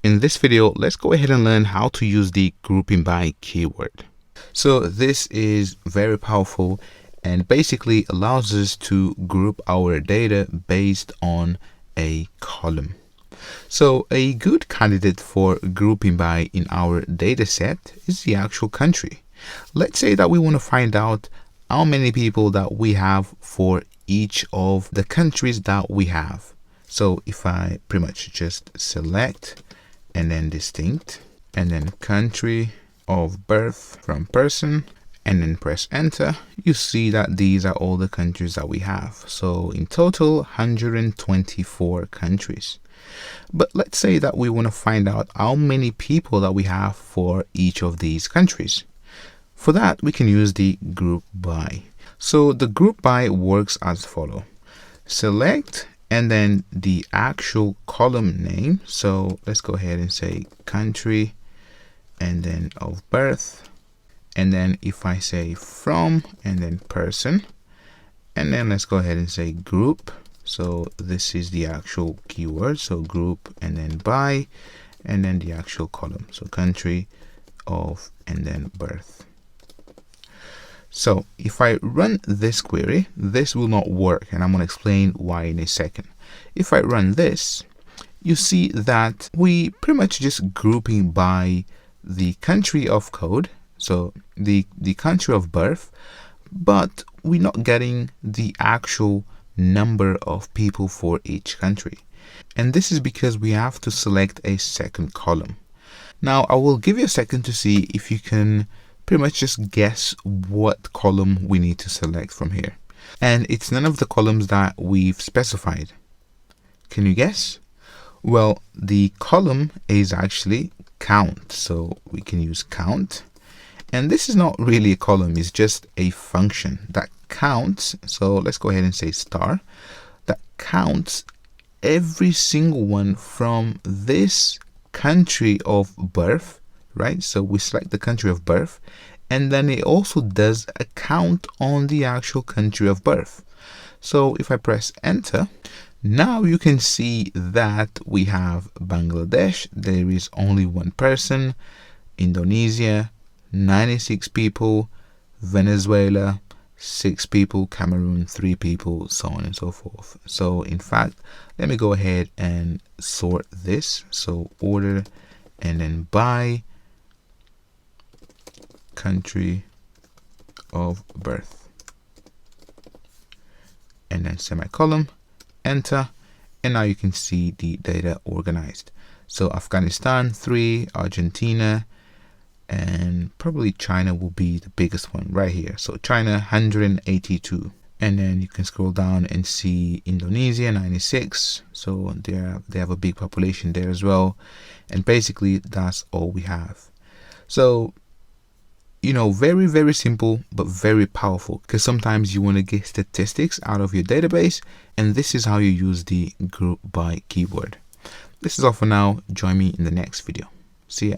In this video, let's go ahead and learn how to use the grouping by keyword. So this is very powerful and basically allows us to group our data based on a column. So a good candidate for grouping by in our data set is the actual country. Let's say that we want to find out how many people that we have for each of the countries that we have. So if I pretty much just select and then distinct and then country of birth from person and then press enter, you see that these are all the countries that we have. So in total 124 countries. But let's say that we want to find out how many people that we have for each of these countries. For that, we can use the group by. So the group by works as follows. Select and then the actual column name. So let's go ahead and say country and then of birth. And then if I say from and then person, and then let's go ahead and say group. So this is the actual keyword. So group and then by, and then the actual column. So country of and then birth. So if I run this query, this will not work, and I'm going to explain why in a second. If I run this, you see that we pretty much just grouping by the country of code, so the country of birth, but we're not getting the actual number of people for each country. And this is because we have to select a second column. Now I will give you a second to see if you can pretty much just guess what column we need to select from here. And it's none of the columns that we've specified. Can you guess? Well, the column is actually count. So we can use count. And this is not really a column, it's just a function that counts. So let's go ahead and say star. That counts every single one from this country of birth, right? So we select the country of birth, and then it also does a count on the actual country of birth. So if I press enter, now you can see that we have Bangladesh, there is only one person, Indonesia, 96 people, Venezuela, 6 people, Cameroon, 3 people, so on and so forth. So in fact, let me go ahead and sort this. So order and then by country of birth and then semicolon, enter, and now you can see the data organized. So Afghanistan 3, Argentina, and probably China will be the biggest one right here. So China 182, and then you can scroll down and see Indonesia 96. So they have a big population there as well, and basically that's all we have. So you know, very, very simple, but very powerful, because sometimes you want to get statistics out of your database, and this is how you use the group by keyword. This is all for now. Join me in the next video. See ya.